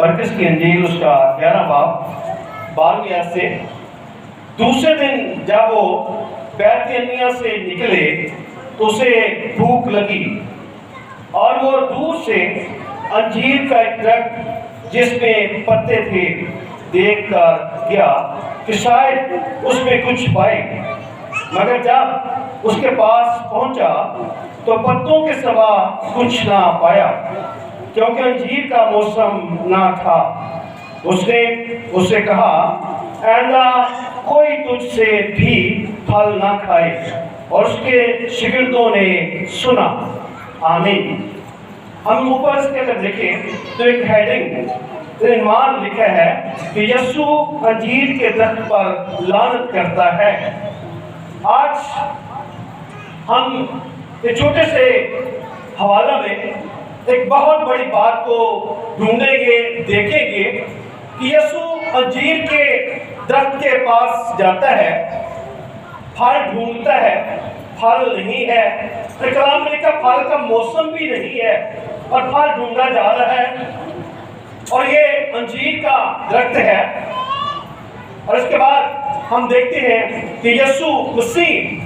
مرکز کی انجیل اس کا 11 باب 12ویں آیت سے۔ دوسرے دن جب وہ بیت عنیہ سے نکلے تو اسے بھوک لگی اور وہ دور سے انجیر کا ایک درخت جس میں پتے تھے دیکھ کر گیا کہ شاید اس میں کچھ پائے، مگر جب اس کے پاس پہنچا تو پتوں کے سوا کچھ نہ پایا، کیونکہ انجیر کا موسم نہ تھا۔ اس نے اس سے کہا، آئندہ کوئی تجھ سے بھی پھل نہ کھائے۔ اور اس کے شاگردوں نے سنا۔ آمین۔ ہم اوپر اس کے اگر دیکھیں تو ایک ہیڈنگ عنوان لکھا ہے کہ یسوع انجیر کے درخت پر لعنت کرتا ہے۔ آج ہم ایک چھوٹے سے حوالہ میں ایک بہت بڑی بات کو ڈھونڈیں گے، دیکھیں گے کہ یسوع انجیر کے درخت کے پاس جاتا ہے، پھل ڈھونڈتا ہے، پھل نہیں ہے۔ کلام میں لکھا پھل کا موسم بھی نہیں ہے اور پھل ڈھونڈا جا رہا ہے، اور یہ انجیر کا درخت ہے۔ اور اس کے بعد ہم دیکھتے ہیں کہ یسوع مسیح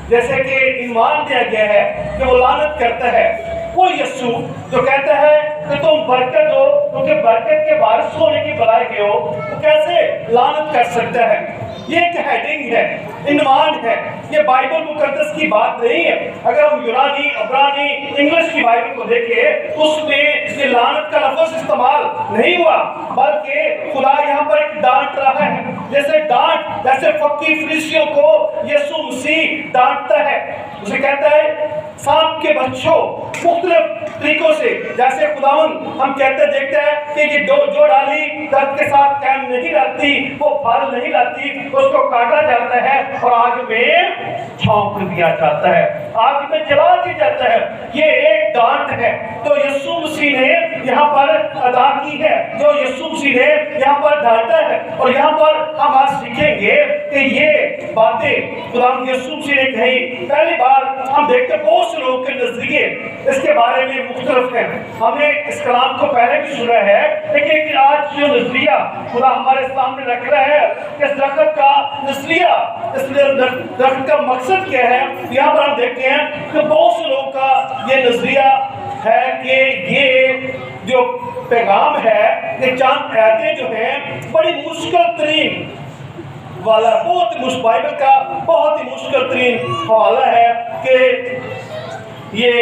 جیسے کہ عنوان دیا گیا ہے کہ وہ لعنت کرتا ہے۔ وہ یسوع جو کہتا ہے کہ تم برکت ہو کیونکہ برکت کے وارث ہونے کی بلائے گئے ہو، وہ کیسے لعنت کر سکتا ہے؟ یہ ایک ہیڈنگ ہے، عنوان ہے، یہ بائبل مقدس کی بات نہیں ہے۔ اگر ہم یونانی، عبرانی، انگلش کی بائبل کو دیکھیں اس میں یہ لعنت کا لفظ استعمال نہیں ہوا، بلکہ خدا یہاں پر ایک ڈانٹ رہا ہے، جیسے فقی فریسیوں کو یسوع مسیح ڈانٹتا ہے۔ اسے کہتا ہے سانپ کے بچوں، مختلف طریقوں سے، جیسے خداوند ہم کہتے دیکھتے ہیں کہ یہ جو ڈالی درخت کے ساتھ قائم نہیں رہتی، وہ پھل نہیں لاتی، اس کو کاٹا جاتا ہے اور آگ میں جھونک دیا جاتا ہے، آگ میں جلا دیا جاتا ہے۔ یہ ایک ڈانٹ ہے جو یسوع مسیح نے یہاں پر ادا کی ہے، جو یسوع مسیح نے یہاں پر ڈانٹا ہے۔ اور یہاں پر ہم آج سیکھیں گے کہ یہ باتیں خداوند یسوع مسیح نے کہی۔ پہلی بار ہم دیکھتے بہت سے لوگوں کے نظریے اس کے بارے میں مختلف ہیں۔ ہم نے اس کلام کو پہلے بھی سنا ہے، لیکن آج جو نظریہ خدا ہمارے سامنے رکھ رہا ہے، اس درخت کا نظریہ، اس درخت کا مقصد کیا ہے، یہاں پر ہم دیکھتے ہیں کہ بہت سے لوگوں کا یہ نظریہ ہے کہ یہ جو پیغام ہے، یہ چند آیتیں جو ہیں بڑی مشکل ترین والا، بائبل کا بہت ہی مشکل ترین حوالہ ہے کہ یہ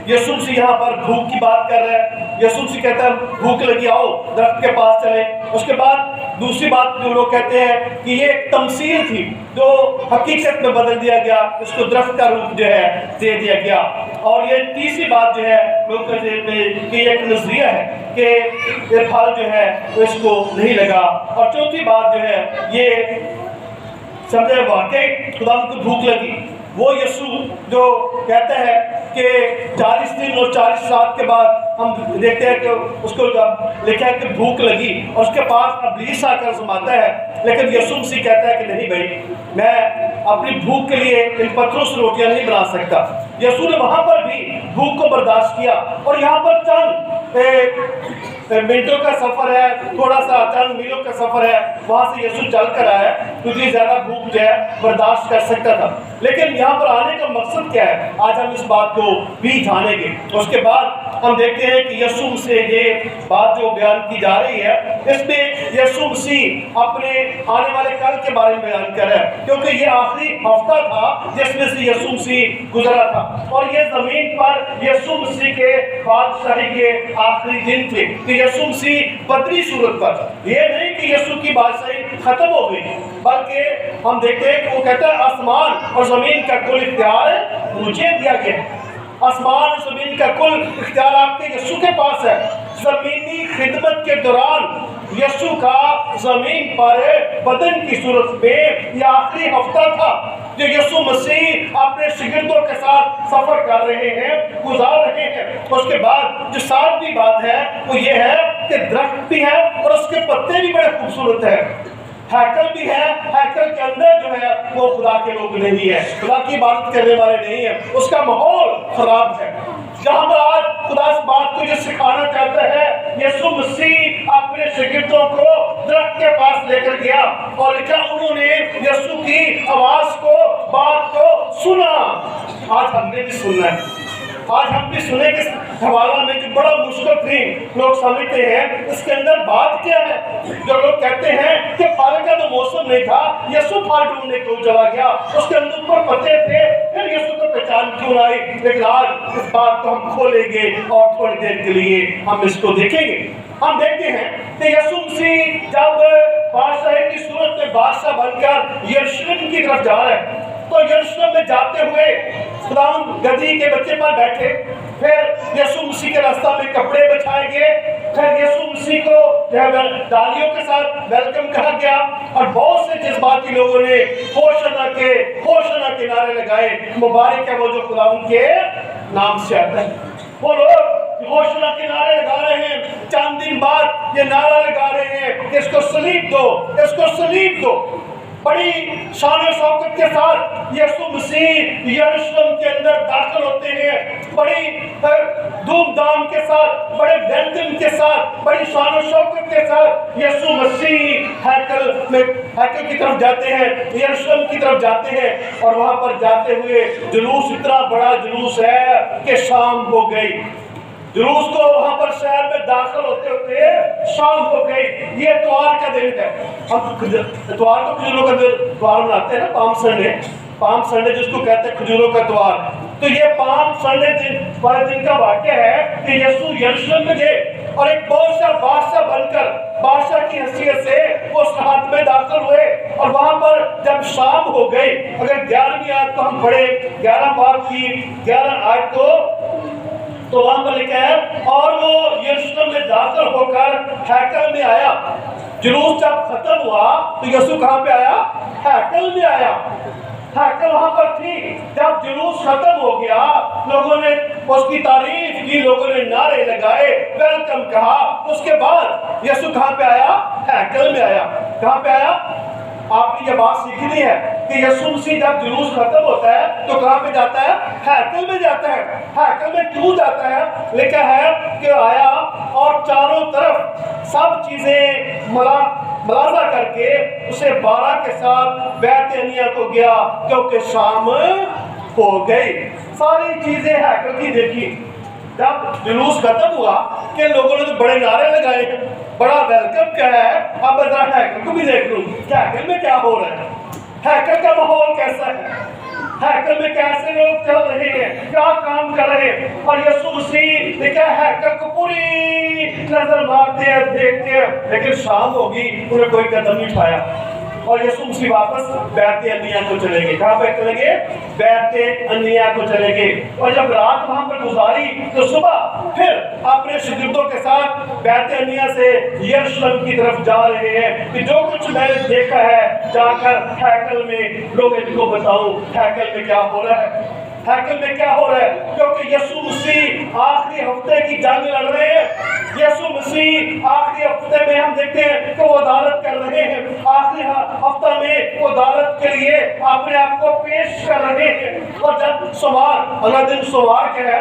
یسوع مسیح یہاں پر بھوک کی بات کر رہا ہے۔ یسوع مسیح کہتا ہے بھوک لگی، آؤ درخت کے پاس چلے۔ اس کے بعد دوسری بات جو لوگ کہتے ہیں کہ یہ ایک تمثیل تھی جو حقیقت میں بدل دیا گیا، اس کو درخت کا روپ جو ہے دے دیا گیا۔ اور یہ تیسری بات جو ہے لوگ کہتے ہیں کہ یہ ایک نظریہ ہے کہ یہ پھل جو ہے اس کو نہیں لگا۔ اور چوتھی بات جو ہے یہ سمجھے واقعی خدا کو بھوک لگی۔ وہ یسوع جو کہتا ہے کہ 40 دن اور 40 رات کے بعد ہم دیکھتے ہیں کہ اس کو لکھا ہے کہ بھوک لگی، اور اس کے پاس ابلیس آ کر سماتا ہے، لیکن یسوع مسیح کہتا ہے کہ نہیں بھائی، میں اپنی بھوک کے لیے ان پتھروں سے روٹیاں نہیں بنا سکتا۔ یسوع نے وہاں پر بھی بھوک کو برداشت کیا، اور یہاں پر چند منٹوں کا سفر ہے، تھوڑا سا چند میلوں کا سفر ہے، وہاں سے یسوع چل کر آیا کیونکہ زیادہ بھوک جو ہے برداشت کر سکتا تھا۔ لیکن یہاں پر آنے کا مقصد کیا ہے، آج ہم اس بات کو بھی جانیں گے۔ اس کے بعد ہم دیکھتے ہیں کہ یسوع سے یہ بات جو بیان کی جا رہی ہے، اس میں یسوع مسیح اپنے آنے والے کل کے بارے میں بیان کر رہا ہے، کیونکہ یہ آخری ہفتہ تھا جس میں سے یسوع مسیح گزرا تھا، اور یہ زمین پر یسوع مسیح کے بادشاہی کے آخری دن تھے کہ یسوع مسیح بدری صورت پر، یہ نہیں کہ یسوع کی بادشاہی ختم ہو گئی، بلکہ ہم دیکھتے ہیں کہ وہ کہتا ہے آسمان اور زمین کا کل اختیار مجھے دیا گیا۔ آسمان اور زمین کا کل اختیار آپ کے یسوع کے پاس ہے۔ زمینی خدمت کے دوران یسوع کا زمین پر بدن کی صورت میں یہ آخری ہفتہ تھا جو یسوع مسیح اپنے شاگردوں کے ساتھ سفر کر رہے ہیں، گزار رہے ہیں۔ اس کے بعد جو ساتویں بات ہے وہ یہ ہے کہ درخت بھی ہے اور اس کے پتے بھی بڑے خوبصورت ہیں، ہیکل بھی ہے، ہیکل کے اندر جو ہے وہ خدا کے لوگ نہیں ہے، خدا کی عبادت کرنے والے نہیں ہیں، اس کا ماحول خراب ہے۔ جہاں پر آج خدا اس بات کو یہ سکھانا چاہتا ہے، یسوع مسیح اپنے शागिर्दों को दरख्त के पास लेकर गया और लिखा उन्होंने यीशु की आवाज को, बात को सुना। आज हमने भी सुनना है, आज हम भी सुने के हवाला में जो बड़ा मुश्किल थी लोग समझते हैं इसके अंदर बात क्या है। जो लोग कहते हैं कि फल का तो मौसम नहीं था, यीशु फल ढूंढने क्यों चला गया, उसके अंदर पर पते थे, फिर यीशु को पहचान क्यों आई। लेकिन आज इस बात को हम खोलेंगे और थोड़ी देर के लिए हम इसको देखेंगे। हम देखते हैं कि यीशु मसीह जब बादशाह की सूरत में बादशाह बनकर यरूशलेम की तरफ जा रहे हैं, तो यरूशलेम में जाते हुए खुदावंद गद्दी के बच्चे पर बैठे, फिर यीशु मसीह के रास्ता में कपड़े बिछाए गए, फिर यीशु मसीह को डालियों के साथ वेलकम कहा गया और बहुत से जज्बाती लोगों ने होशाना के नारे लगाए। मुबारक है वो जो खुदावंद के नाम से आता है। वो लोग होशाना के नारे लगा रहे हैं, चंद दिन बाद ये नारा लगा रहे हैं कि इसको सलीब दो, इसको सलीब दो। बड़ी शान शौकत के साथ यीशु मसीह यरूशलेम के अंदर दाखिल होते हैं, बड़ी धूमधाम के साथ, बड़े व्यंजन के साथ, बड़ी शान शौकत के साथ यीशु मसीह हैकल की तरफ जाते हैं, यरूशलेम की तरफ जाते हैं। और वहां पर जाते हुए जुलूस, इतना बड़ा जुलूस है कि शाम हो गई। जुलूस को वहां पर शहर में दाखिल होते होते शाम हो गई। ये इतवार का दिन है, हम इतवार को खजूरों का त्योहार मनाते हैं ना, पाम संडे जिसको कहते हैं खजूरों का त्योहार। तो ये पाम संडे वाले दिन का वाक्य है कि यीशु यरूशलेम में गए और एक बहुत सा बादशाह बनकर बादशाह की हैसियत से वो रात में दाखिल हुए। और वहां पर जब शाम हो गई, अगर 11वीं आयत को हम पढ़े, 11 बाब की 11 आयत को, तो वहां पर लिखा है और वो यरूशलेम में दाखिल होकर हैकल में आया। जुलूस जब खत्म हुआ तो यीशु कहां पे आया? हैकल में आया। हैकल वहां पर थी। जब जुलूस खत्म हो गया, लोगों ने उसकी तारीफ की, लोगों ने नारे लगाए, वेलकम कहा। उसके बाद यीशु कहां पे आया? हैकल में आया। कहां पे आया? आपने ये बात सीखनी है कि यीशु मसीह जब जुलूस खत्म होता है तो कहां पे जाता है? हैकल में जाता है। हैकल में क्यों जाता है? लिखा है कि आया और चारों तरफ सब चीजें मलाजा करके उसे 12 के साथ बैतनिय्याह को गया, क्योंकि शाम हो गई। सारी चीजें हैकल की देखी। जब जुलूस खत्म हुआ कि लोगों ने तो बड़े नारे लगाए, बड़ा वेलकम क्या है। अब जरा हैकल को भी देख लूं, हैकल में क्या हो रहा है, हैकल का माहौल कैसा है, हैकल में कैसे लोग चल रहे हैं, क्या काम कर रहे हैं। और यीशु मसीह देखा हैकल को पूरी नजर मारते हैं, देखते हैं, लेकिन शाम होगी, उन्हें कोई कदम नहीं उठाया। और यीशु मसीह वापस बैतनिय्याह को चले गए। कहां पे चले गए? बैतनिय्याह को चले गए। और जब रात वहां पर गुजारी तो सुबह फिर अपने शागिर्दों के साथ बैतनिय्याह से यरूशलेम की तरफ जा रहे हैं कि जो कुछ मैंने देखा है जाकर हैकल में लोग इनको बताऊं, हैकल में क्या हो रहा है, हैकल में क्या हो रहा है। क्योंकि यीशु मसीह आखिरी हफ्ते की जंग लड़ रहे हैं। यीशु मसीह आखिरी हफ्ते में हम देखते हैं कि वो अदालत कर रहे हैं। आखिरी हफ्ता में वो अदालत के लिए अपने आप को पेश कर रहे हैं। और जब सोमवार, अगला दिन सोमवार का है,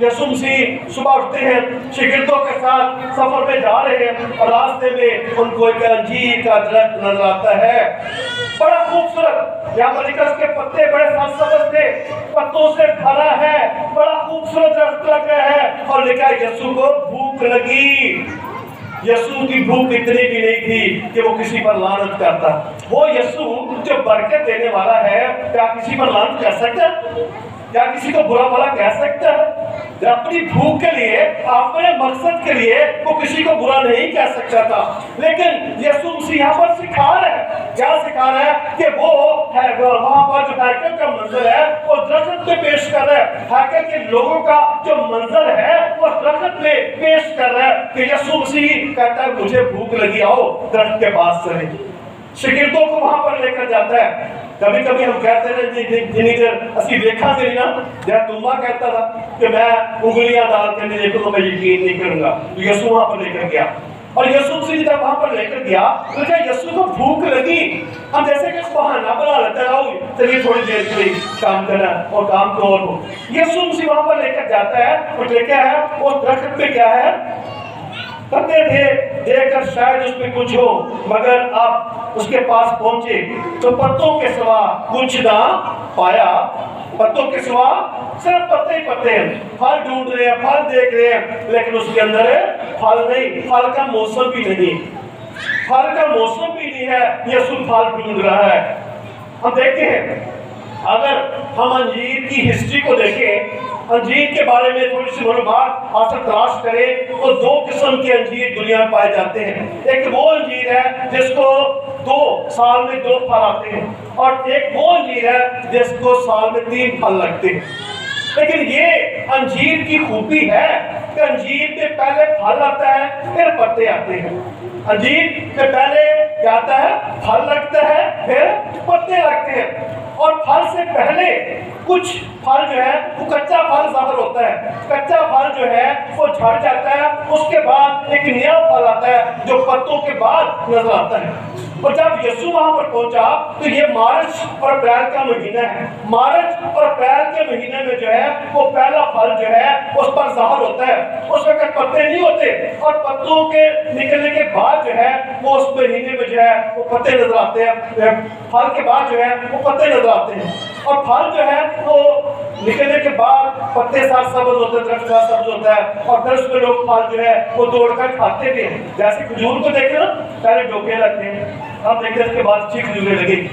यीशु मसीह सुबह उठते हैं, शागिर्दों के साथ सफर में जा रहे हैं और रास्ते में उनको एक अंजीर का दरख्त नजर आता है, बड़ा खूबसूरत। यहाँ पर लिखा उसके पत्ते बड़े सब्ज थे, पत्तों से भरा है, बड़ा खूबसूरत दरख्त लग रहा है। और लिखा यीशु को भूख लगी। यीशु की भूख इतनी भी नहीं थी कि वो किसी पर लानत करता। वो यीशु जो बरकत देने वाला है, क्या किसी पर लानत कर सकता है? क्या किसी को बुरा भला कह सकता है? अपनी भूख के लिए, अपने मकसद के लिए वो किसी को बुरा नहीं कह सकता था। लेकिन यीशु मसीह यहाँ पर सिखा रहा है, क्या सिखा रहा है कि वो है वहां पर जो हैकल का मंजर है वो दरख्त में पेश कर रहा है। हैकल के लोगों का जो मंजर है वो दरख्त में पेश कर रहा है कि यीशु मसीह कहता है मुझे भूख लगी, आओ दरख्त के पास चले। शागिर्दों को वहां पर लेकर जाता है। कभी कभी हम कहते हैं जिन्हीं देर असि देखा नहीं ना, जब तुम्बा कहता था कि मैं उंगलियां डाल कर नहीं देखूं तो मैं यकीन नहीं करूंगा, तो यीशु वहां पर लेकर गया। और यीशु मसीह जब वहां पर लेकर गया तो क्या यीशु को भूख लगी। हम जैसे कि बहाना बना लेते हैं, चलिए थोड़ी देर के लिए काम करना और काम तो और हो। यीशु मसीह वहां पर लेकर जाता है और क्या है, वो दरख्त पे क्या है, पत्ते थे, دیکھ کر شاید اس میں کچھ ہو، مگر آپ اس کے پاس پہنچے تو پتوں کے سوا کچھ نہ پایا۔ پتوں کے سوا صرف پتے ہی پتے ہیں، پھل ڈھونڈ رہے ہیں، پھل دیکھ رہے ہیں، لیکن اس کے اندر پھل نہیں، پھل کا موسم بھی نہیں، پھل کا موسم بھی نہیں ہے، یسوع پھل ڈھونڈ رہا ہے۔ ہم دیکھتے ہیں اگر ہم انجیر کی ہسٹری کو دیکھیں، انجیر کے بارے میں تھوڑی سی معلومات حاصل تلاش کریں تو دو قسم کے انجیر دنیا میں پائے جاتے ہیں۔ ایک وہ انجیر ہے جس کو 2 سال میں 2 پھل آتے ہیں، اور ایک وہ انجیر ہے جس کو سال میں 3 پھل لگتے ہیں۔ لیکن یہ انجیر کی خوبی ہے کہ انجیر میں پہلے پھل آتا ہے پھر پتے آتے ہیں۔ انجیر میں پہلے کیا آتا ہے؟ پھل لگتا ہے، پھر پتے لگتے ہیں، اور پھل سے پہلے کچھ پھل جو ہے وہ کچا پھل ظاہر ہوتا ہے، کچا پھل جو ہے وہ جھڑ جاتا ہے، اس کے بعد ایک نیا پھل آتا ہے جو پتوں کے بعد نظر آتا ہے۔ اور جب یسوع وہاں پر پہنچا تو یہ مارچ اور اپریل کا مہینہ ہے، مارچ اور اپریل کے مہینے میں جو ہے وہ پہلا پھل جو ہے اس پر ظاہر ہوتا ہے۔ اس وقت پتے نہیں ہوتے، اور پتوں کے نکلنے کے بعد جو ہے وہ اس مہینے میں جو ہے وہ پتے نظر آتے ہیں، پھل کے بعد جو ہے وہ پتے نظر آتے ہیں، اور پھل جو ہے وہ نکلنے کے بعد پتے ساتھ سبز ہوتے ہیں، درخت ساتھ سبز ہوتا ہے، اور پھر اس میں لوگ پھل جو ہے وہ توڑ کر کھاتے بھی ہیں۔ جیسے کھجور کو دیکھیں نا، پہلے ڈوکے لگتے ہیں، ہم دیکھتے ہیں اس کے بعد اچھی کھجوریں لگیں گی۔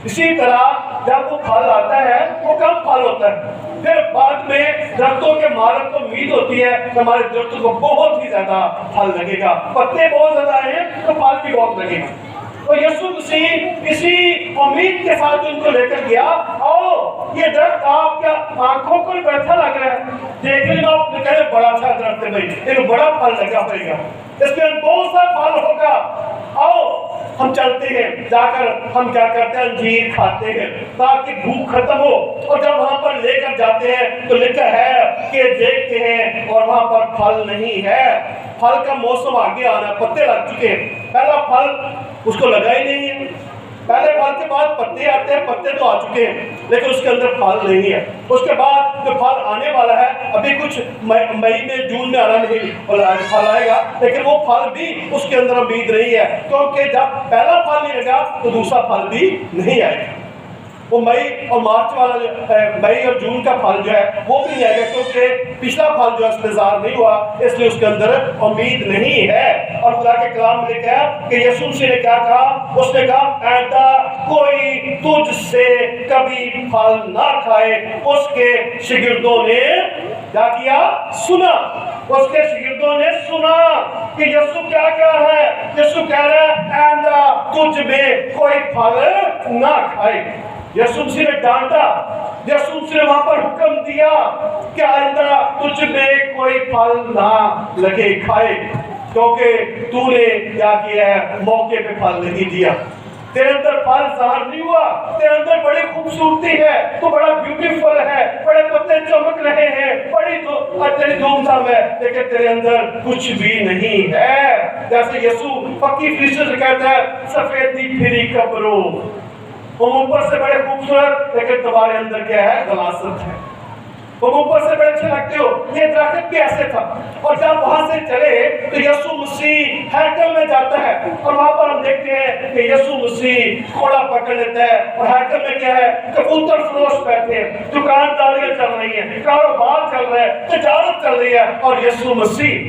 اسی طرح جب وہ پھل آتا ہے وہ کم پھل ہوتا ہے، پھر بعد میں درختوں کے مالک کو امید ہوتی ہے کہ ہمارے درختوں کو بہت ہی زیادہ پھل لگے گا، پتے بہت زیادہ آئے ہیں تو پھل بھی بہت لگے گا۔ تو یسوع مسیح اسی امید کے ساتھ ان کو لے کر گیا، اور یہ درخت آپ کا آنکھوں کو بیٹھا لگ رہا ہے، دیکھنے میں آپ نے کہا بڑا اچھا درخت ہے بھائی، یہ بڑا پھل لگا ہوئے گا، اس میں بہت سا پھل ہوگا، آؤ ہم چلتے ہیں، جا کر ہم کیا کرتے ہیں؟ انجیر کھاتے ہیں تاکہ بھوک ختم ہو۔ اور جب وہاں پر لے کر جاتے ہیں تو لکھا ہے کہ دیکھتے ہیں اور وہاں پر پھل نہیں ہے، پھل کا موسم آگے آنا، پتے لگ چکے ہیں، پہلا پھل اس کو لگا ہی نہیں ہے، پہلے پھل کے بعد پتے آتے ہیں، پتے تو آ چکے ہیں لیکن اس کے اندر پھل نہیں ہے۔ اس کے بعد جو پھل آنے والا ہے ابھی کچھ مئی میں جون میں آنا نہیں، پھل آئے گا، لیکن وہ پھل بھی اس کے اندر امید نہیں ہے، کیونکہ جب پہلا پھل نہیں لگا تو دوسرا پھل بھی نہیں آئے گا۔ وہ مئی اور مارچ والا جو مئی اور جون کا پھل جو ہے وہ بھی نہیں آئے گا، کیونکہ پچھلا پھل جو ہے انتظار نہیں ہوا، اس لیے اس کے اندر امید نہیں ہے۔ اور خدا کے کلام میں لکھا ہے کہ یسوع مسیح نے کیا کہا؟ اس نے کہا ایسا کوئی تجھ سے کبھی پھل نہ کھائے۔ اس کے شاگردوں نے کیا کیا؟ سنا، اس کے شاگردوں نے سنا کہ یسوع کیا کہہ رہا ہے؟ یسوع کہہ رہا ہے آئندہ تجھ میں کوئی پھل نہ کھائے۔ یسوع مسیح نے ڈانٹا، یسوع مسیح نے وہاں پر حکم دیا کہ آئندہ تجھ میں کوئی پھل نہ لگے کھائے، کیونکہ تو نے کیا کیا ہے؟ موقع پہ پھل نہیں دیا، تیرے اندر پھل ظاہر نہیں ہوا، تیرے اندر بڑی خوبصورتی ہے، تو بڑا بیوٹیفل ہے، بڑے پتے چمک رہے ہیں، بڑی تیری دھوم دھام ہے، لیکن تیرے اندر کچھ بھی نہیں ہے۔ جیسے یسوع پکی فرشتے سے کہتا ہے سفیدی پھری قبروں، وہ اوپر سے بڑے خوبصورت لیکن تمہارے اندر کیا ہے؟ غلاظت ہے۔ تم اوپر سے بڑے اچھے لگتے ہو، یہ درخت بھی ایسے تھا۔ اور جب وہاں سے چلے تو یسوع مسیح ہیکل میں جاتا ہے، اور وہاں پر ہم دیکھتے ہیں کہ یسوع مسیح گھوڑا پکڑ لیتا ہے، اور ہیکل میں کیا ہے؟ کبوتر فروش بیٹھے ہیں، دکانداریاں چل رہی ہیں، کاروبار چل رہا ہے، تجارت چل رہی ہے، اور یسوع مسیح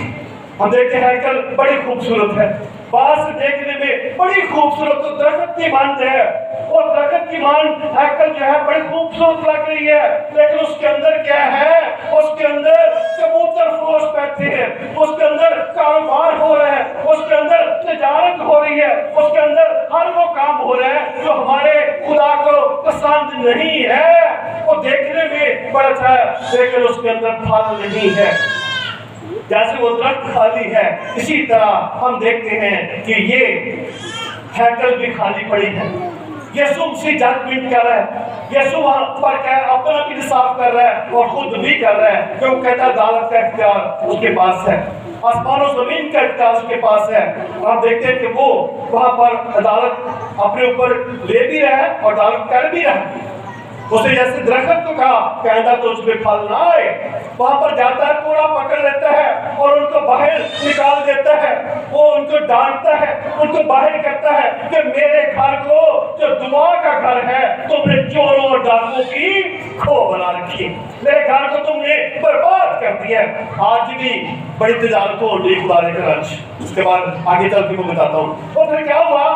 ہم دیکھتے ہیں ہیکل بڑی خوبصورت ہے، باہر سے دیکھنے میں بڑی خوبصورت درخت کی مانند ہے، اور درخت کی مانند ہیکل جو ہے بڑی خوبصورت لگ رہی ہے، لیکن اس کے اندر کیا ہے؟ اس کے اندر کبوتر فروش بیٹھے ہیں، اس کے اندر کاروبار ہو رہا ہے، اس کے اندر تجارت ہو رہی ہے، اس کے اندر ہر وہ کام ہو رہا ہے جو ہمارے خدا کو پسند نہیں ہے۔ وہ دیکھنے میں بڑا اچھا ہے لیکن اس کے اندر پھل نہیں ہے۔ جیسے وہ درخت خالی ہے، اسی طرح ہم دیکھتے ہیں کہ یہ ہیکل بھی خالی پڑی ہے۔ یسوع مسیح ججمنٹ کر رہا ہے، یسوع وہاں پر کیا ہے؟ اپنا بھی انصاف کر رہا ہے اور خود بھی کر رہا ہے، کہ وہ کہتا ہے عدالت کا اختیار اس کے پاس ہے، آسمان و زمین کا اختیار اس کے پاس ہے۔ اور ہم دیکھتے ہیں کہ وہ وہاں پر عدالت اپنے اوپر لے بھی رہا ہے اور عدالت کر بھی رہا ہے۔ उसने जैसे दरख्त को कहा कि आइंदा तो उसमें फल ना आए, वहां पर जाता है, कोड़ा पकड़ लेता है और उनको बाहर निकाल देता है। वो उनको डांटता है, उनको बाहर करता है कि मेरे घर को जो दुआ का घर है तुमने चोरों और डाकुओं की खो बना रखी, मेरे घर को तुमने बर्बाद कर दिया। आज भी बड़ी तजारत हो रही खुदा लेकर आज, उसके बाद आगे चल के मैं बताता हूँ। तो फिर क्या हुआ,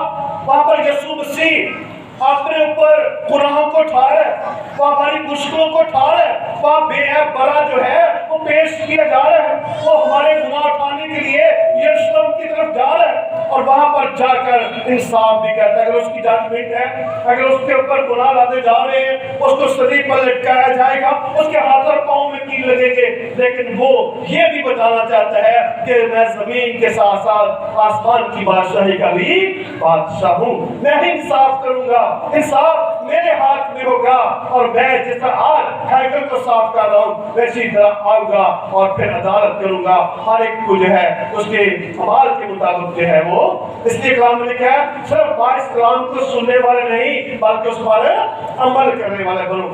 वहां पर यीशु मसीह अपने ऊपर गुनाहों को उठा रहा है, वो हमारी मुश्किलों को उठा रहा है, वहाँ बेहद बड़ा जो है वो पेश किया जा रहा है। वो हमारे गुनाह उठाने के लिए यरूशलेम की तरफ जा रहा है और वहां पर जाकर इंसाफ भी करता है। अगर उसकी जजमेंट है, अगर उसके ऊपर गुनाह लादे जा रहे हैं, उसको सलीब पर लटकाया जाएगा, उसके हाथ और पाँव में कील लगेंगे, लेकिन वो ये भी बताना चाहता है कि मैं जमीन के साथ साथ आसमान की बादशाही का भी बादशाह हूँ। मैं इंसाफ करूंगा, इंसाफ मेरे हाथ में होगा और मैं जैसा आज हैकल को साफ कर रहा हूँ वैसी तरह आऊंगा और फिर अदालत करूंगा हर एक को जो है उसके अमाल के मुताबिक जो है वो। इसलिए कलाम में क्या है, सिर्फ इस कलाम को सुनने वाले नहीं बल्कि उस पर अमल करने वाले बनो।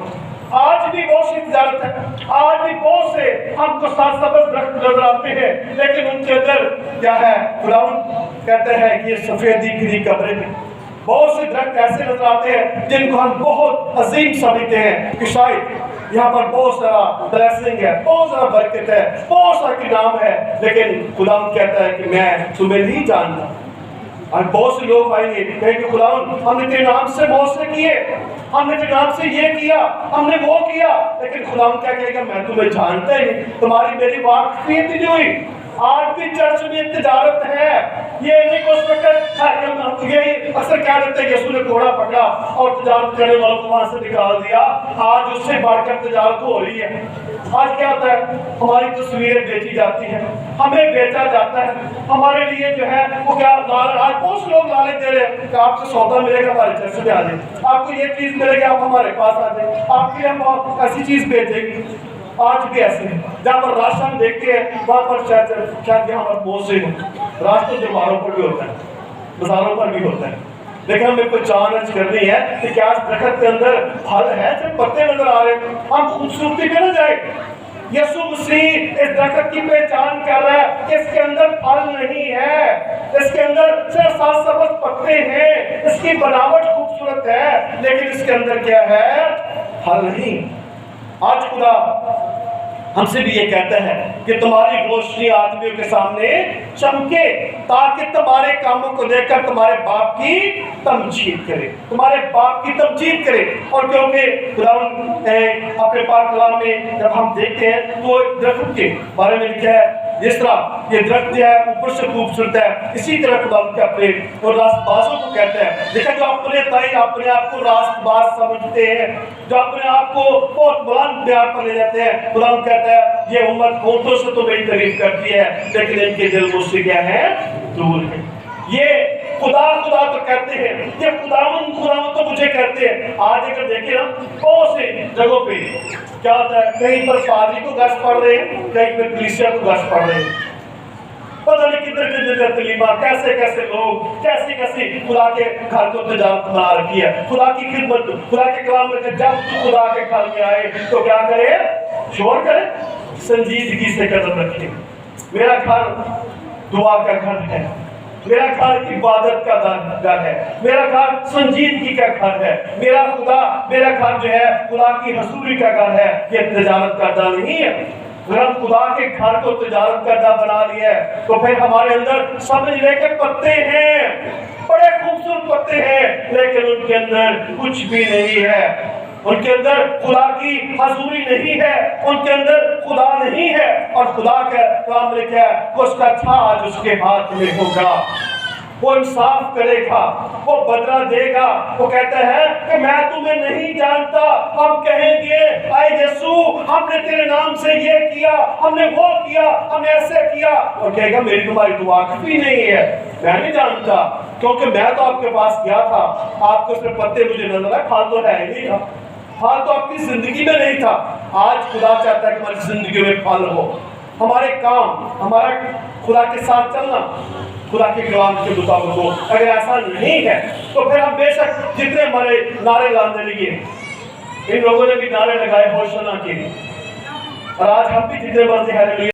आज भी बहुत सी तिजारत है, आज भी बहुत से हमको सात सबज दरख्त नजर आते हैं, लेकिन उनके अंदर क्या है, खुदावंद कहते हैं कि ये सफेदी गिरी कब्रें हैं। बहुत से दरख्त ऐसे नजर आते हैं जिनको हम बहुत अजीम समझते हैं कि शायद यहाँ पर बहुत सारा ब्लेसिंग है, बहुत सारा बरकत है, बहुत सारा इनाम है, लेकिन खुदावंद कहता है कि मैं तुम्हें नहीं जानता। और बहुत से लोग आएंगे कहेंगे खुदावंद हमने तेरे नाम से बहुत से किए, हमने तेरे नाम से ये किया, हमने वो किया, लेकिन खुदावंद क्या कहेगा, मैं तुम्हें जानता ही नहीं, तुम्हारी मेरी वाकफियत ही नहीं हुई। आज भी चर्च में तिजारत है, ये नहीं कुछ पकड़ यही अक्सर क्या करते हैं, यीशु ने घोड़ा पकड़ा और तिजारत करने वालों को वहां से निकाल दिया। आज उससे बढ़कर तिजारत हो रही है। आज क्या होता है, हमारी तस्वीरें बेची जाती हैं, हमें बेचा जाता है, हमारे लिए जो है वो क्या आज बहुत लोग लालच दे रहे हैं कि आपसे सौदा मिलेगा हमारे चर्च में आ जाए, आपको ये चीज मिलेगी आप हमारे पास आ जाए, आपके लिए हम ऐसी चीज बेचेंगे। आज भी ऐसे है, जहाँ पर राशन देखते हैं वहां पर शायद यहाँ पर बहुत से राशन दरबारों पर भी होता है, बाजारों पर भी होता है, लेकिन हमें पहचान करनी है कि क्या दरख्त के अंदर फल है, सिर्फ पत्ते नजर आ रहे हैं, हम खूबसूरती पे ना जाए। यीशु मसीह इस दरख्त की पहचान कर रहा है कि इसके अंदर फल नहीं है, इसके अंदर सिर्फ सात सबज पत्ते हैं, इसकी बनावट खूबसूरत है, लेकिन इसके अंदर क्या है, फल नहीं। आज खुदा हमसे भी ये कहता है कि तुम्हारी रोशनी आदमियों के सामने चमके ताकि तुम्हारे कामों को देखकर तुम्हारे बाप की तमजीद करे, तुम्हारे बाप की तमजीद करे। और क्योंकि अपने पाक कलाम में जब हम देखते हैं तो दरख्त के बारे में लिखा है, जिस तरह ये दरख्त है ऊपर से खूबसूरत है, इसी तरह खुदा अपने और रास्तबाजों को कहता है, देखा जो अपने अपने आप को रास्तबाज समझते हैं, जो अपने आप को बहुत बुलंद प्यार पर ले जाते हैं, खुदा कहता है ये उम्मत होठों से तो मेरी तारीफ करती है लेकिन इनके दिल मुझसे क्या है, दूर है। ये खुदा खुदा तो कहते हैं, ये खुदावंद खुदावंद तो मुझे कहते हैं। आज अगर देखें ना बहुत से जगहों पे क्या होता है, कहीं पर पादरी को गश पड़ रहे हैं, कहीं पर कलीसिया को गश पड़ रहे हैं, पता नहीं किधर किधर तलीमा, कैसे कैसे लोग कैसे कैसे खुदा के घर को तजारत बना रखी है। खुदा की खिदमत, खुदा के कलाम में जब तू खुदा के घर में आए तो क्या करे, शोर करे, संजीदगी से कदम रखे। मेरा घर दुआ का घर है, मेरा घर इबादत का घर है, मेरा घर संजीदगी का घर है, मेरा घर जो है खुदा की हसूरी का घर है, ये तजारत का घर नहीं है। अगर हम खुदा के घर को तजारत करना बना लिया है तो फिर हमारे अंदर समझ लेके पत्ते हैं, बड़े खूबसूरत पत्ते हैं, लेकिन उनके अंदर कुछ भी नहीं है, उनके अंदर खुदा की हजूरी नहीं है, उनके अंदर खुदा नहीं है। और खुदा का काम लिखा है उसका ताज उसके हाथ में होगा, वो इंसाफ करेगा, वो बदला देगा। वो कहता है कि मैं तुम्हें नहीं जानता। हम कहेंगे आए यीशु हमने तेरे नाम से ये किया, हमने वो किया, हमने ऐसे किया, और कहेगा मेरी तुम्हारी तो वाकफी नहीं है, मैं नहीं जानता, क्योंकि मैं तो आपके पास गया था, आपको सिर्फ पत्ते मुझे नजर आए, फल तो है ही नहीं था, फल तो आपकी जिंदगी में नहीं था। आज खुदा चाहता है कि हमारी जिंदगी में फल हो, हमारे काम, हमारा खुदा के साथ चलना खुदा के कलाम के मुताबिक हो। अगर ऐसा नहीं है तो फिर हम बेशक जितने हमारे नारे लाने लगे, ان لوگوں نے بھی نعرے لگائے ہوشنا کے، اور آج ہم بھی جتنے مرضی ہیلیلویا